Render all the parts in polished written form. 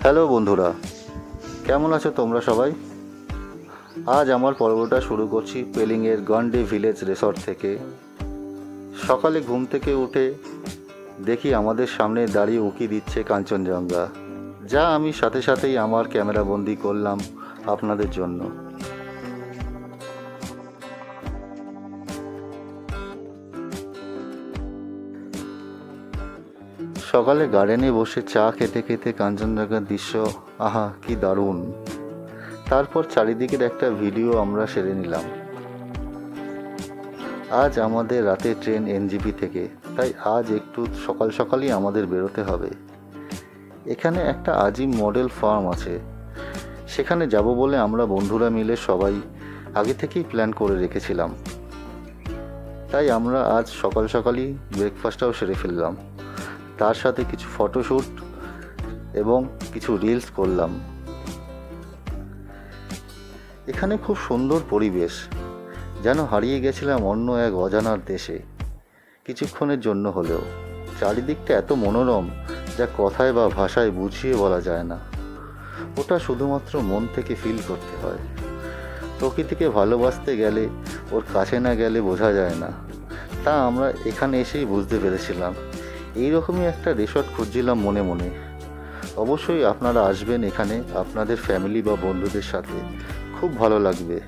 Hello বন্ধুরা, কেমন আছো তোমরা সবাই? আজ আমার পর্বটা শুরু করছি পেলিংয়ের গন্ডে ভিলেজ রিসর্ট থেকে। সকালে ঘুম থেকে উঠে দেখি আমাদের সামনে দাঁড়িয়ে উঁকি দিচ্ছে কাঞ্চনজঙ্ঘা, যা আমি সাথে সাথেই আমার ক্যামেরা বন্দি করলাম আপনাদের জন্য। সকালে গার্ডেনে বসে চা খেতে খেতে কাঞ্চনজঙ্ঘার দৃশ্য, আহা কি দারুণ! তারপর চারিদিকের একটা ভিডিও আমরা সেরে নিলাম। আজ আমাদের রাতে ট্রেন এনজিপি থেকে, তাই আজ একটু সকাল সকালই আমাদের বেরোতে হবে। এখানে একটা আজিম মডেল ফার্ম আছে, সেখানে যাব বলে আমরা বন্ধুরা মিলে সবাই আগে থেকেই প্ল্যান করে রেখেছিলাম। তাই আমরা আজ সকাল সকালই ব্রেকফাস্টটাও সেরে ফেললাম, তার সাথে কিছু ফটোশ্যুট এবং কিছু রিলস করলাম। এখানে খুব সুন্দর পরিবেশ, যেন হারিয়ে গেছিলাম অন্য এক অজানার দেশে, কিছুক্ষণের জন্য হলেও। চারিদিকটা এত মনোরম, যা কথায় বা ভাষায় বুঝিয়ে বলা যায় না। ওটা শুধুমাত্র মন থেকে ফিল করতে হয়। প্রকৃতিকে ভালোবাসতে গেলে ওর কাছে না গেলে বোঝা যায় না, তা আমরা এখানে এসেই বুঝতে পেরেছিলাম। এইরকমই একটা রিসর্ট খুঁজছিলাম মনে মনে। অবশ্যই আপনারা আসবেন এখানে আপনাদের ফ্যামিলি বা বন্ধুদের সাথে, খুব ভালো লাগবে।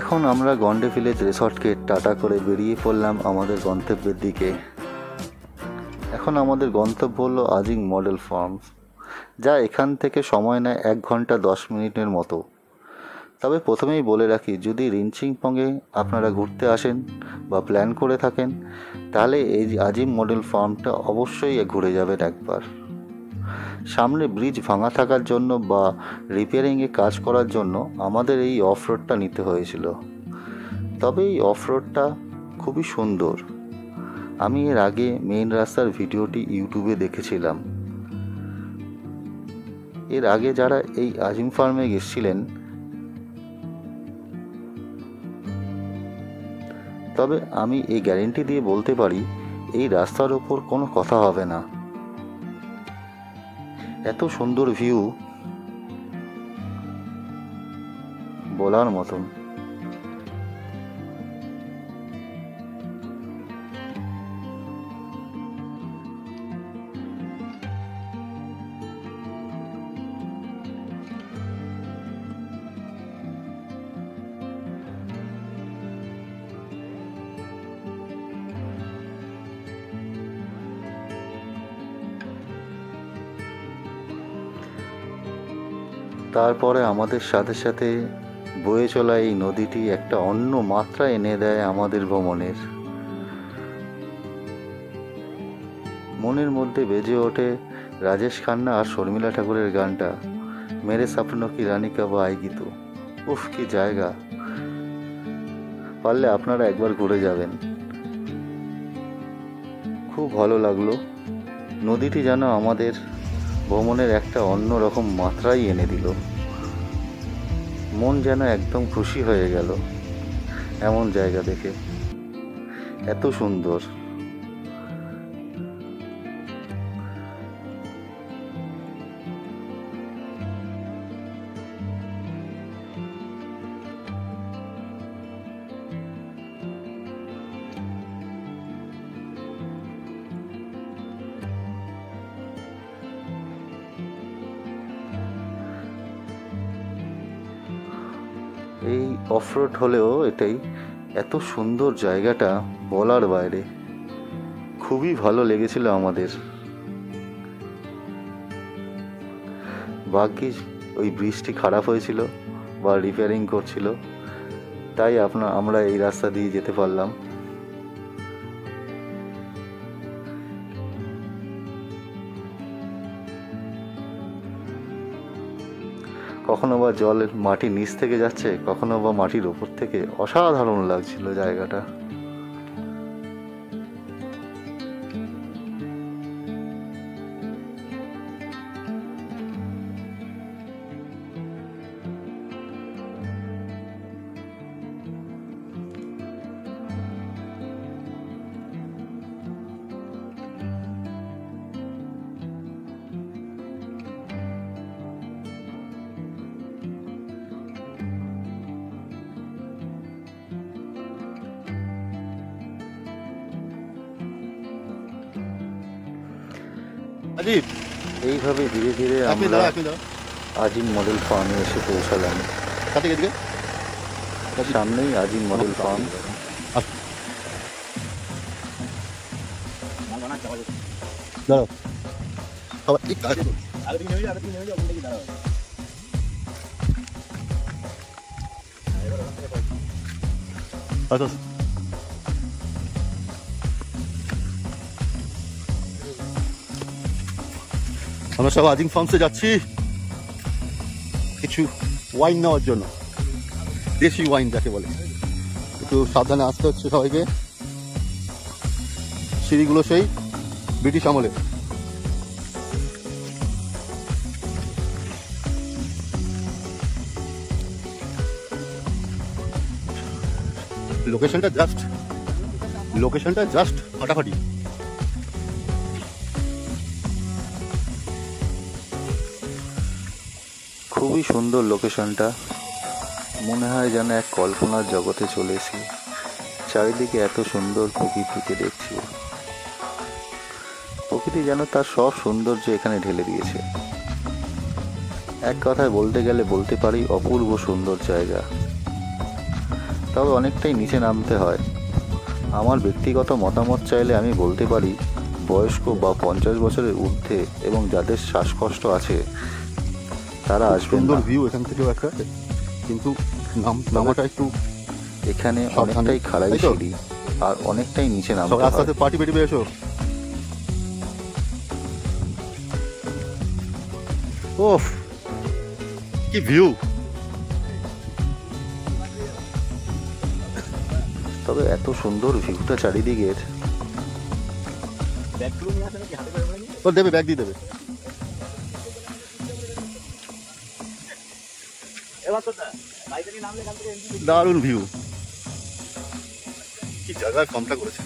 এখন আমরা গন্ডে ভিলেজ রিসর্টকে টাটা করে বেরিয়ে পড়লাম আমাদের গন্তব্যের দিকে। এখন আমাদের গন্তব্য হলো আজিং মডেল ফার্ম, যা এখান থেকে সময় নেয় 1 ঘন্টা 10 মিনিটের মতো। তবে প্রথমেই বলে রাখি, যদি রিঞ্চিংপংয়ে আপনারা ঘুরতে আসেন বা প্ল্যান করে থাকেন, তাহলে এই আজিম মডেল ফার্মটা অবশ্যই ঘুরে যাবেন একবার। সামনে ব্রিজ ভাঙা থাকার জন্য বা রিপেয়ারিংয়ে কাজ করার জন্য আমাদের এই অফ রোডটা নিতে হয়েছিল। তবে এই অফ রোডটা খুবই সুন্দর। আমি এর আগে মেইন রাস্তার ভিডিওটি ইউটিউবে দেখেছিলাম। এর আগে যারা এই আজিম ফার্মে গেছিলেন, তবে আমি এই গ্যারেন্টি দিয়ে বলতে পারি এই রাস্তার ওপর কোনো কথা হবে না। এত সুন্দর ভিউ, বলার মতন। তারপরে আমাদের সাথে সাথে বয়ে চলা এই নদীটি একটা অন্য মাত্রা এনে দেয় আমাদের ভ্রমণের। মনের মধ্যে বেজে ওঠে রাজেশ খান্না আর শর্মিলা ঠাকুরের গানটা, মেরে স্বপ্নों की रानी कब आएगी तू। উফ কি জায়গা! পারলে আপনারা একবার ঘুরে যাবেন, খুব ভালো লাগলো। নদীটি যেন আমাদের ভ্রমণের একটা অন্যরকম মাত্রাই এনে দিল। মন যেন একদম খুশি হয়ে গেল এমন জায়গা দেখে, এত সুন্দর। এই অফরোড হলেও এটাই এত সুন্দর জায়গাটা বলার বাইরে, খুবই ভালো লেগেছিল আমাদের। ভাগ্যিস ওই ব্রিজটি খারাপ হয়েছিল বা রিপেয়ারিং করছিল, তাই আমরা এই রাস্তা দিয়ে যেতে পারলাম। কখনো বা জলের মাটির নিচ থেকে যাচ্ছে, কখনো বা মাটির ওপর থেকে। অসাধারণ লাগছিল জায়গাটা। এইভাবে ধীরে ধীরে আমরা আজিম মডেল ফার্মে এসে পৌঁছালাম। সামনেই আজিম মডেল ফার্ম। আমরা সব আজিম ফার্মসে যাচ্ছি কিছু ওয়াইন নেওয়ার জন্য, দেশি ওয়াইন যাকে বলে। একটু সাবধানে আসতে হচ্ছে সবাইকে। সিঁড়িগুলো সেই ব্রিটিশ আমলে। লোকেশনটা জাস্ট ফাটাফাটি। খুবই সুন্দর লোকেশনটা, মনে হয় যেন এক কল্পনার জগতে চলে এসেছি। চারিদিকে এত সুন্দর প্রকৃতিকে দেখছি, প্রকৃতি যেন তার সব সৌন্দর্য এখানে ঢেলে দিয়েছে। এক কথায় বলতে গেলে বলতে পারি অপূর্ব সুন্দর জায়গা। তবে অনেকটাই নিচে নামতে হয়। আমার ব্যক্তিগত মতামত চাইলে আমি বলতে পারি বয়স্ক বা 50 বছরের ঊর্ধ্বে এবং যাদের শ্বাসকষ্ট আছে তারা আসবেন। সুন্দর ভিউ এখান থেকেও একটা, কিন্তু নামাটা একটু এখানে অনেকটাই খাড়াই সিঁড়ি আর অনেকটাই নিচে নামতে হয়। রাস্তাতে পার্টি বেরিয়ে এসো। ওফ কি ভিউ! তবে এত সুন্দর ভিউটা চারিদিকের। তোর দেবে, ব্যাগ দিয়ে দেবে। দারুণ ভিউ। কি জায়গায় কমটা করেছে।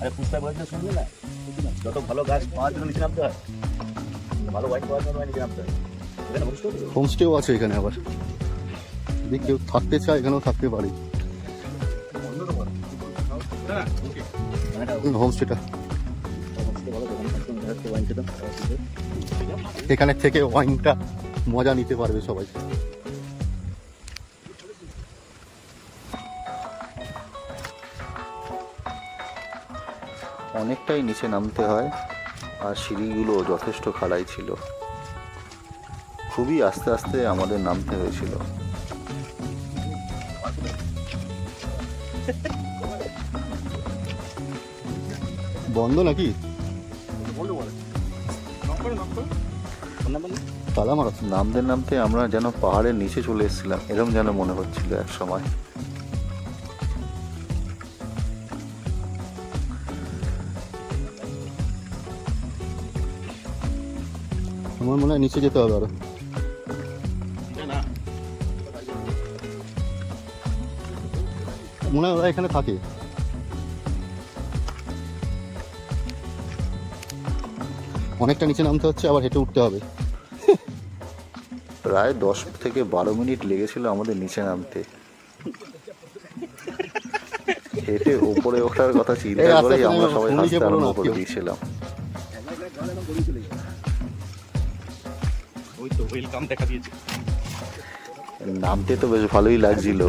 আরে পুস্তা বয়সটা শুনলে না, যত ভালো গাছ পাওয়ার জন্য নিচে নামতে হয়, ভালো ওয়াইন পাওয়ার জন্য নিচে নামতে হয়। হোমস্টেও আছে এখানে, আবার যদি কেউ থাকতে চায় এখানেও থাকতে পারে। হোমস্টেটা এখানে থেকে ওয়াইনটা মজা নিতে পারবে সবাই। অনেকটাই নিচে নামতে হয় আর সিঁড়িগুলো যথেষ্ট খাড়াই ছিল। খুবই আস্তে আস্তে আমাদের নামতে হয়েছিল। বন্ধ নাকি? তালা মারা। নামতে নামতে আমরা যেন পাহাড়ের নিচে চলে এসেছিলাম, এরকম যেন মনে হচ্ছিল এক সময়। আমার মনে হয় নিচে যেতে হবে আরো। মনে হয় ওরা এখানে থাকে। অনেকটা নিচে নামতে হচ্ছে, আবার হেঁটে উঠতে হবে। প্রায় 10 থেকে 12 মিনিট লেগেছিল আমাদের নিচে নামতে। হেঁটে উপরে ওঠার কথা চিন্তা করেই আমরা সবাই হাসতে আরম্ভ করে দিয়েছিলাম। নামতে তো বেশ ভালোই লাগছিল,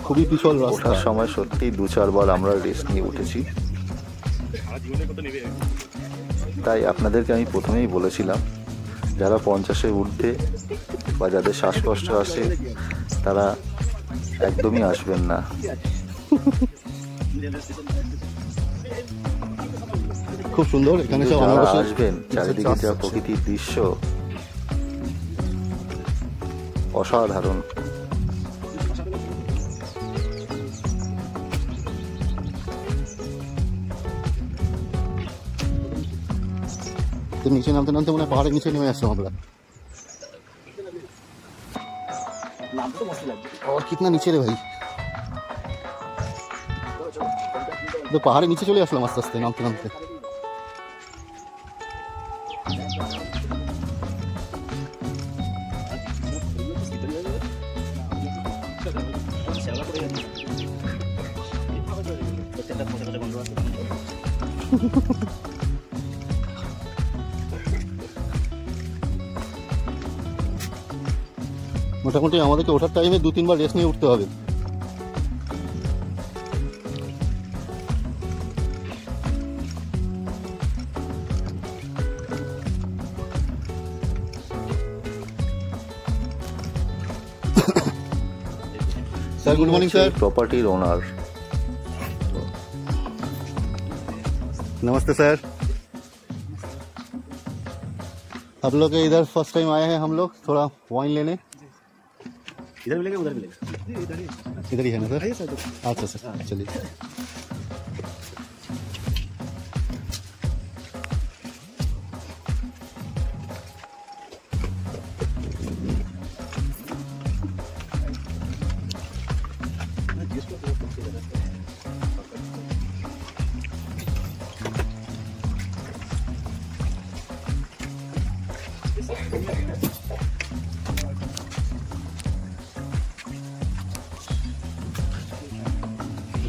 খুবই পিছল রাস্তা। ওঠার সময় সত্যি 2-4 বার আমরা রেস্ট নিয়ে উঠেছি। তাই আপনাদেরকে আমি প্রথমেই বলেছিলাম, যারা 50-এর ঊর্ধ্বে বা যাদের শ্বাসকষ্ট আসে তারা একদমই আসবেন না। খুব সুন্দর এখানে সব যারা আনারসের আসবেন, চারিদিকে যা প্রকৃতির দৃশ্য অসাধারণ। তো নিচে নামতে নামতে মনে হয় পাহাড়ের নিচে নেমে আসছে আমরা। और कितना नीचे रे भाई, तो পাহাড়ের নিচে চলে আসলাম আস্তে আস্তে নামতে নামতে। মোটামুটি আমাদেরকে ওঠার টাইমে 2-3 বার রেস্ট নিয়ে উঠতে হবে। Sir good morning sir. प्रॉपर्टीर ओनर। नमस्ते सर। आप लोग इधर फर्स्ट टाइम आए हैं हम लोग थोड़ा वाइन लेने। इधर मिलेगा उधर मिलेगा? इधर ही है ना सर? अच्छा सर चलिए।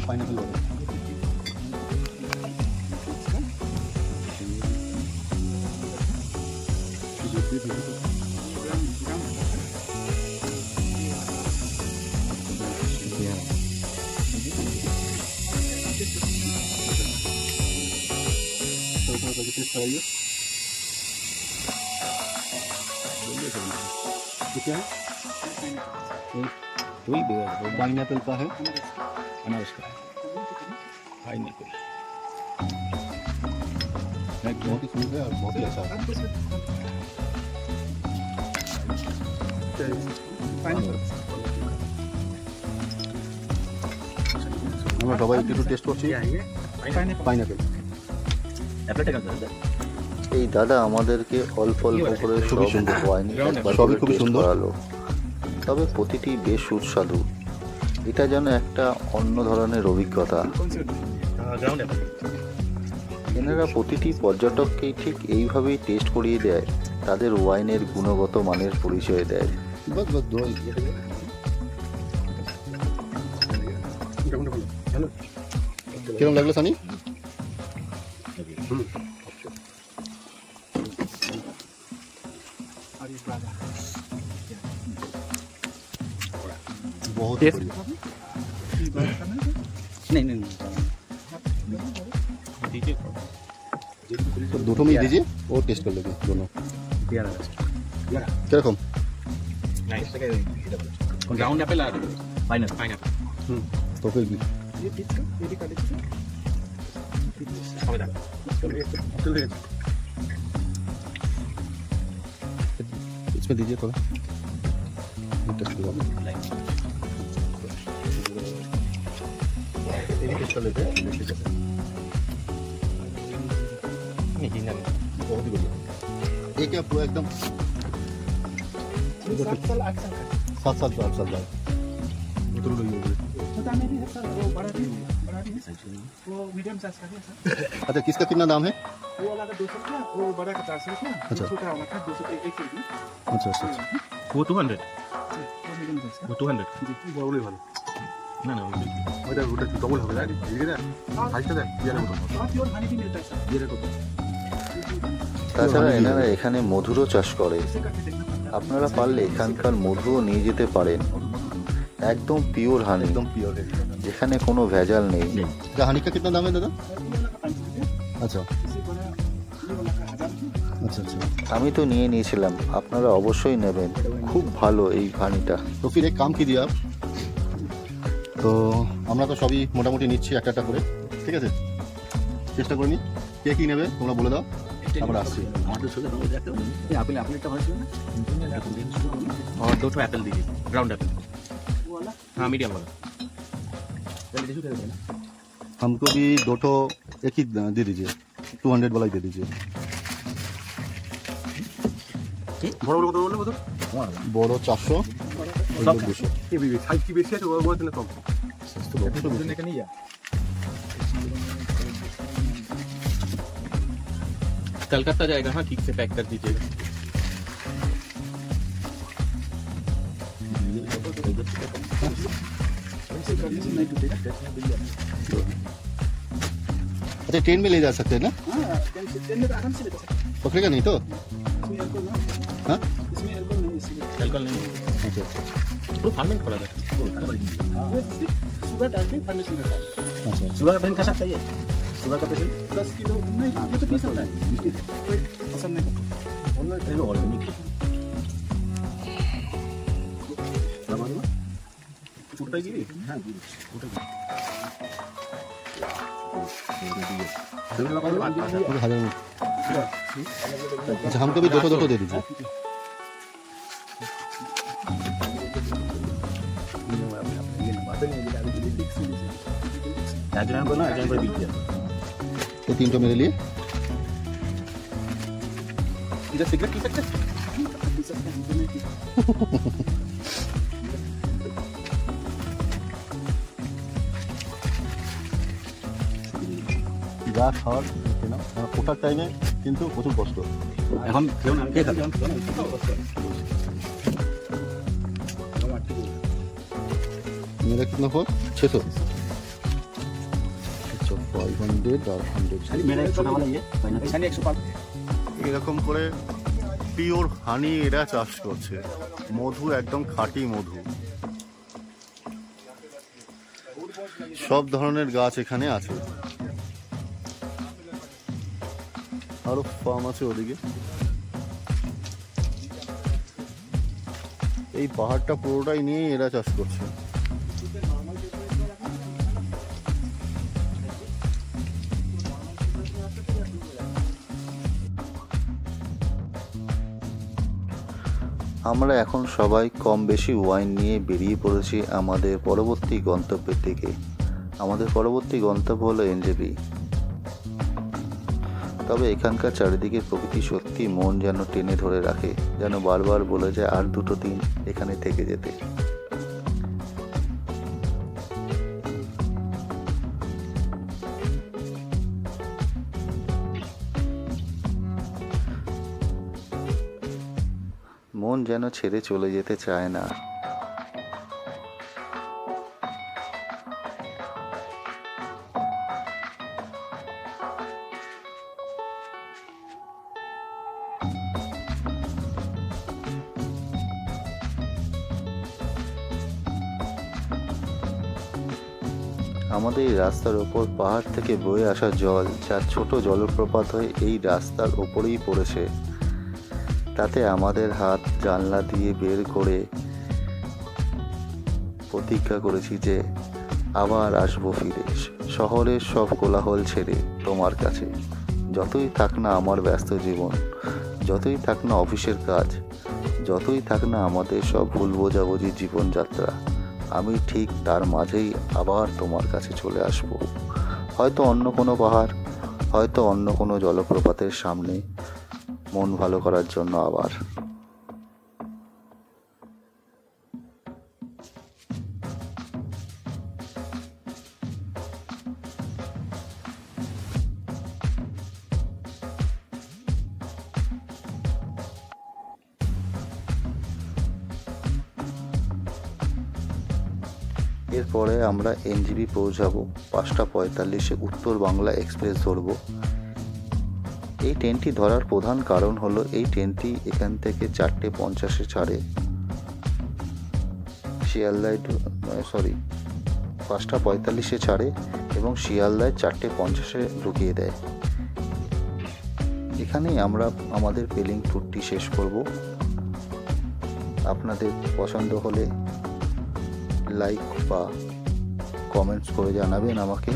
पाइनएप्पल वाला कराइए। क्या है? वही पाइनएप्पल का है, अनारस का है। पाइनएप्पल बहुत ही स्मूथ है और बहुत ही अच्छा है। আমরা সবাই একটু টেস্ট করছি পাইনঅ্যাপল। এই দাদা আমাদেরকে অল্প অল্প করে সব ওয়াইন সবই খুবই সুন্দর আলো, তবে প্রতিটি বেশ সুস্বাদু। এটা যেন একটা অন্য ধরনের অভিজ্ঞতা। এনারা প্রতিটি পর্যটককেই ঠিক এইভাবেই টেস্ট করিয়ে দেয়, তাদের ওয়াইনের গুণগত মানের পরিচয় দেয়। কিরকম লাগলো সানি? बहुत नहीं तो दोनों में दीजिए और टेस्ट कर लेंगे दोनों। क्या रकम? ग्राउंड एप्पल और पाइनएप्पल। तो फिर भी इसमें दीजिए थोड़ा टेस्ट कर लेते हैं। बहुत ही बढ़िया। ये क्या पूरा एकदम 7 साल 8 साल बाद बोतल लगी होगी। अच्छा, किसका कितना दाम है? वो वाला का 200 का, वो बड़ा का 400 का, अच्छा। छोटा वाला का 200 एक केजी। अच्छा अच्छा वो 200 वो मीडियम साइज का। वो 200 বড়ই ভালো না না ওটা ওটা ডবল হবে জানি ঠিক আছে হাইটা দেখ বিয়ারের মতো और प्योर हनी भी मिलता है सर। বিয়ারের কত তাছাড়া এনারা এখানে মধুরও চাষ করে। इसे करके देखना पड़ता আপনারা পারলে এখানকার মধুও নিয়ে যেতে পারেন। একদম পিওর হানি, एकदम प्योर है। যেখানে কোনো ভেজাল নেই। क्या हानि का कितना दाम है दादा? है। ये वाला का 500 रुपया, अच्छा इसी वाला ये वाला का 1000 रुपया। अच्छा अच्छा আমি তো নিয়ে নিয়েছিলাম, আপনারা অবশ্যই নেবেন। খুব ভালো এই হানিটা। তো फिर एक काम कीजिए आप তো আমরা তো সবই মোটামুটি নিচ্ছি একটা একটা করে, ঠিক আছে? চেষ্টা করে নি কে কি নেবে তোমরা বলে দাও, আমরা আসছি। আমাদের সোজা রোজ একটা আপেল আপেলটা ভালো ছিল না और 2 ठो एप्पल दीजिए, ग्राउंड एप्पल। वो वाला हाँ मीडियम वाला। তাহলে কিছু দেবে না हमको भी 2 ठो एक ही दे दीजिए, 200 वाला ही दे दीजिए। বড় বড় কত বললে কত? বড় 400 সব 200 কি বেশি সাইজ কি বেশি আছে ওর মধ্যে না কম? এখানে ইয়া कलकत्ता जाएगा। हाँ ठीक से पैक कर दीजिएगा। इसे करने से नहीं टूटेगा। अच्छा ट्रेन में ले जा सकते हैं ना, हाँ, ट्रेन में तो आराम से ले जा सकते हैं। पकड़ेगा नहीं तो? इसमें एल्कोहल ना, हाँ इसमें एल्कोहल नहीं है इसलिए। अल्कोहल नहीं अच्छा अच्छा तो फार्मिंग पड़ा था। वो सिर्फ शुगर डाल के फर्मेशन करता है। अच्छा शुगर का पेशेंट खा सकता है ये शुगर का पेशेंट 10 किलो नहीं, ये तो पी सकता है। कोई पसंद नहीं करता। ऑर्गेनिक छूटता ही हाँ मुझे 1000 में। अच्छा हमको भी 200 दे दीजिए। को ना पर बीच दिया ये 300 मेरे लिए। इधर सिगरेट पी सकते हैं? पी सकते हैं, जो नहीं पी। যা খাওয়ার খেয়ে নাও, ওঠার টাইমে কিন্তু প্রচুর কষ্ট। এখন কেউ না কে খাবে मेरा कितना हुआ 600। अच्छा 500 और 100। मेरा एक छोटा वाला ये खाली 105 এরকম করে পিওর হানি এরা চাষ করছে, মধু একদম খাঁটি মধু। সব ধরনের গাছ এখানে আছে, আরো ফার্ম আছে ওদিকে। এই পাহাড়টা পুরোটাই নিয়ে এরা চাষ করছে। আমরা এখন সবাই কম বেশি ওয়াইন নিয়ে বেরিয়ে পড়েছি আমাদের পরবর্তী গন্তব্যের দিকে। আমাদের পরবর্তী গন্তব্য হলো এনজেপি। তবে এখানকার চারিদিকের প্রকৃতি সত্যি মন যেন টেনে ধরে রাখে, যেন বারবার বলে যায় আর 2 দিন এখানে থেকে যেতে। মন যেন ছেড়ে চলে যেতে চায় না। আমাদের এই রাস্তার ওপর পাহাড় থেকে বয়ে আসা জল, যা ছোট জলপ্রপাত হয়ে এই রাস্তার ওপরেই পড়েছে। তাতে আমাদের হাত জানলা দিয়ে বের করে প্রতিজ্ঞা করেছি যে আবার আসবো ফিরে শহরের সব কোলাহল ছেড়ে তোমার কাছে। যতই থাক না আমার ব্যস্ত জীবন, যতই থাক না অফিসের কাজ, যতই থাক না আমাদের সব ভুল বোঝাবুঝি জীবনযাত্রা, আমি ঠিক তার মাঝেই আবার তোমার কাছে চলে আসব। হয়তো অন্য কোনো পাহাড়, হয়তো অন্য কোনো জলপ্রপাতের সামনে, মন ভালো করার জন্য আবার। এরপরে আমরা এনজিবি পৌঁছাবো। 5:45 উত্তর বাংলা এক্সপ্রেস ধরবো। এই ট্রেনটি ধরার প্রধান কারণ হলো এই ট্রেনটি এখান থেকে 4:50 ছাড়ে শিয়ালদায়, 5:45 ছাড়ে এবং শিয়ালদায় 4:50 ঢুকিয়ে দেয়। এখানেই আমরা আমাদের পেলিং ট্যুরটি শেষ করব। আপনাদের পছন্দ হলে লাইক বা কমেন্টস করে জানাবেন আমাকে।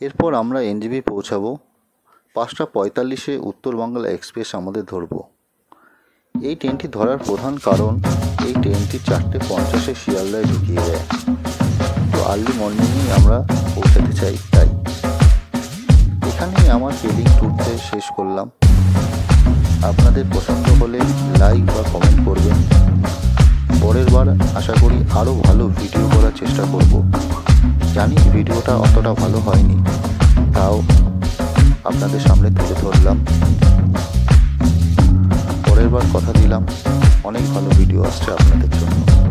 এরপর আমরা এনজিবি পৌঁছাবো। 5:45 উত্তর বাংলা এক্সপ্রেস আমাদের ধরবো। এই ট্রেনটি ধরার প্রধান কারণ এই ট্রেনটি 4:50 শিয়ালদায় ঢুকিয়ে দেয়। তো আর্লি মর্নিংই আমরা পৌঁছাতে চাই, তাই এখানেই আমার পেলিং ট্যুরটা শেষ করলাম। আপনাদের পছন্দ হলে লাইক বা কমেন্ট করবেন। পরের বার আশা করি আরও ভালো ভিডিও করার চেষ্টা করব। জানি ভিডিওটা অতটা ভালো হয়নি, তাও আপনাদের সামনে তুলে ধরলাম। পরের বার কথা দিলাম অনেক ভালো ভিডিও আসছে আপনাদের জন্য।